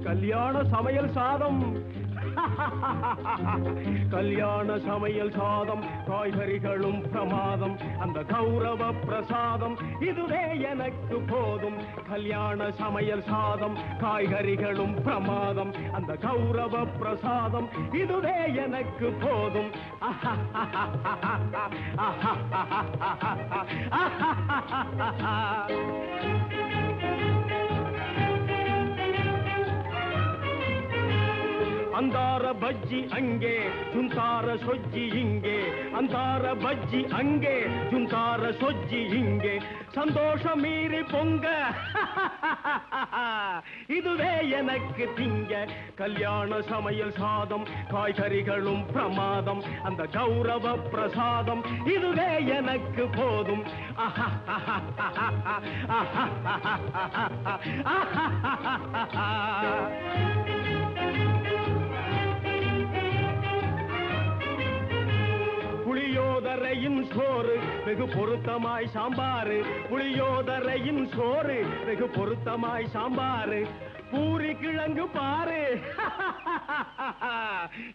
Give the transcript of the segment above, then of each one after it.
கல்யாண சமையல் சாதம். கல்யாண சமையல் சாதம், காய்கறிகளும் பிரமாதம், அந்த கௌரவ பிரசாதம் இதுவே எனக்கு போதும். கல்யாண சமையல் சாதம், காய்கறிகளும் பிரமாதம், அந்த கௌரவ பிரசாதம் இதுவே எனக்கு போதும். அந்தார பஜ்ஜி அங்கே, ஜுந்தார சொஜ்ஜி இங்கே. அந்தார பஜ்ஜி அங்கே, ஜுந்தார சொஜ்ஜி இங்கே. சந்தோஷம் மீறி பொங்க இதுவே எனக்கு திங்க. கல்யாண சமையல் சாதம், காய்கறிகளும் பிரமாதம், அந்த கௌரவ பிரசாதம் இதுவே எனக்கு போதும். புளியோதரையின் சோறு வெகு பொருத்தமாய் சாம்பாரு. புளியோதரையின் சோறு வெகு பொருத்தமாய் சாம்பாரு. பூரி கிழங்கு பாரு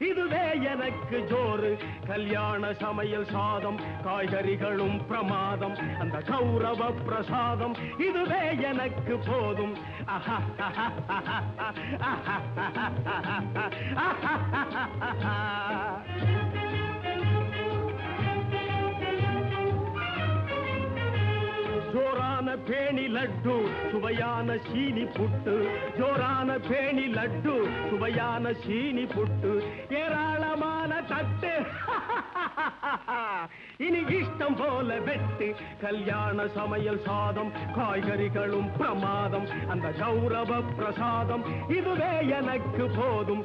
இதுவே எனக்கு ஜோறு. கல்யாண சமையல் சாதம், காய்கறிகளும் பிரமாதம், அந்த கௌரவ பிரசாதம் இதுவே எனக்கு போதும். ஜோரான பேணி லட்டு, சுவையான சீனி புட்டு. ஜோரான பேணி லட்டு, சுவையான சீனி புட்டு. ஏராளமான தட்டு இனி இஷ்டம் போல வெட்டு. கல்யாண சமையல் சாதம், காய்கறிகளும் பிரமாதம், அந்த கௌரவ பிரசாதம் இதுவே எனக்கு போதும்.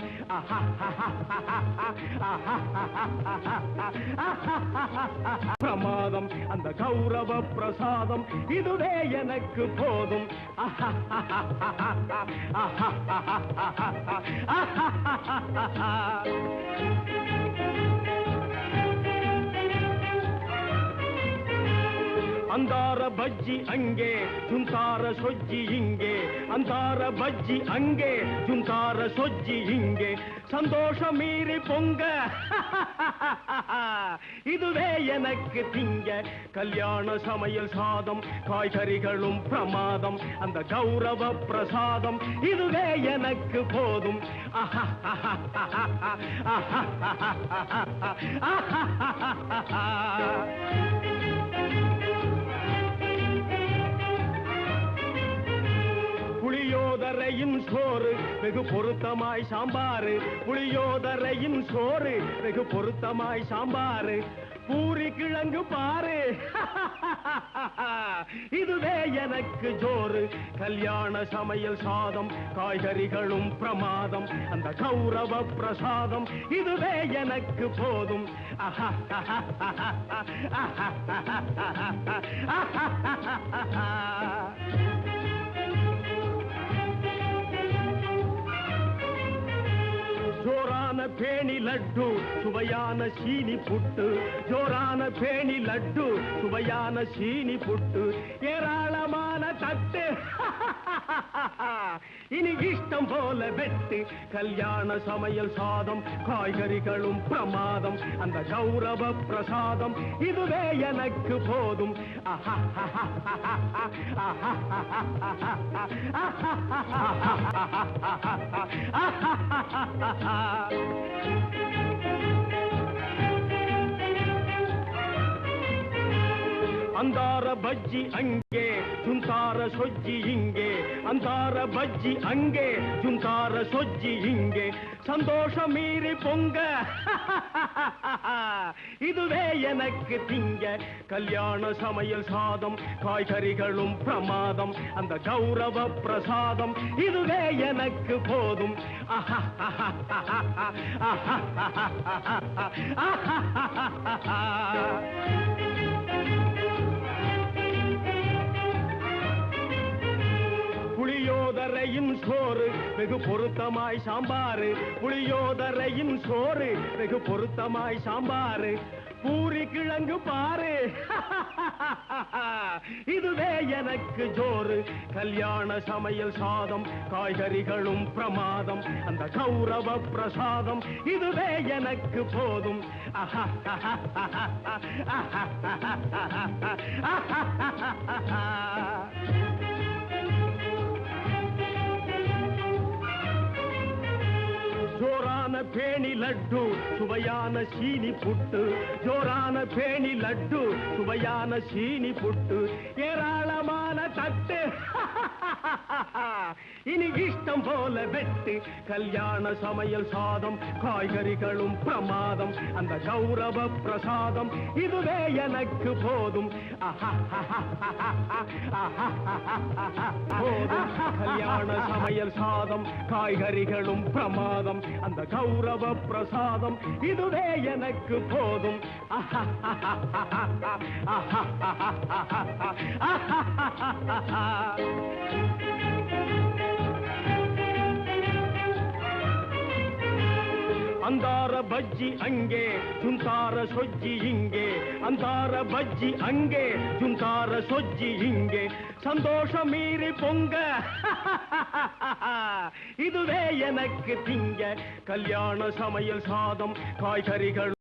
பிரமாதம், அந்த கௌரவ பிரசாதம் இதுவே எனக்கு போதும். அந்தார பஜ்ஜி அங்கே, ஜுந்தார சொஜ்ஜி இங்கே. அந்தார பஜ்ஜி அங்கே, ஜுந்தார சொஜ்ஜி இங்கே. சந்தோஷம் மீறி பொங்க இதுவே எனக்கு திங்க. கல்யாண சமையல் சாதம், காய்கறிகளும் பிரமாதம், அந்த கௌரவ பிரசாதம் இதுவே எனக்கு போதும். புளியோதரையின் சோறு வெகு பொருத்தமாய் சாம்பாரு. புளியோதரையின் சோறு வெகு பொருத்தமாய் சாம்பாரு. பூரி கிழங்கு பாரு இதுவே எனக்கு ஜோறு. கல்யாண சமையல் சாதம், காய்கறிகளும் பிரமாதம், அந்த கௌரவ பிரசாதம் இதுவே எனக்கு போதும். ஜோரான பேணி லட்டு, சுவையான சீனி புட்டு. ஜோரான பேணி லட்டு, சுவையான சீனி புட்டு. ஏராளமான தட்டு இனி இஷ்டம் போல வெட்டு. கல்யாண சமையல் சாதம், காய்கறிகளும் பிரமாதம், அந்த கௌரவ பிரசாதம் இதுவே எனக்கு போதும். அந்தார பஜ்ஜி அங்கே, ஜுந்தார சொஜ்ஜி இங்கே. அந்தார பஜ்ஜி அங்கே, ஜுந்தார சொஜ்ஜி இங்கே. சந்தோஷம் மீறி பொங்க இதுவே எனக்கு திங்க. கல்யாண சமையல் சாதம், காய்கறிகளும் பிரமாதம், அந்த கௌரவ பிரசாதம் இதுவே எனக்கு போதும். புளியோதரையின் சோறு வெகு பொருத்தமாய் சாம்பாரு. புளியோதரையின் சோறு வெகு பொருத்தமாய் சாம்பாரு. பூரி கிழங்கு பாரு இதுவே எனக்கு ஜோறு கல்யாண சமையல் சாதம் காய்கறிகளும் பிரமாதம் அந்த கௌரவ பிரசாதம் இதுவே எனக்கு போதும் ஜோரான பேணி லட்டு சுவையான சீனி புட்டு ஜோரான பேணி லட்டு சுவையான சீனி புட்டு ஏராளமான தட்டு இனி இஷ்டம் போல வெட்டு கல்யாண சமையல் சாதம் காய்கறிகளும் பிரமாதம் அந்த கௌரவ பிரசாதம் இதுவே எனக்கு போதும் போதும் கல்யாண சமையல் சாதம் காய்கறிகளும் பிரமாதம் அந்த கௌரவ பிரசாதம் இதுவே எனக்கு போதும் ಅಂದಾರ ಬಜ್ಜಿ ಅಂಗೆ ಜುಂತಾರ ಸೊಜ್ಜಿ ಹಿಂಗೆ ಅಂದಾರ ಬಜ್ಜಿ ಅಂಗೆ ಜುಂತಾರ ಸೊಜ್ಜಿ ಹಿಂಗೆ சந்தோஷ மீறி பொங்க இதுவே எனக்கு திங்க கல்யாண சமையல் சாதம் காய்கறிகள்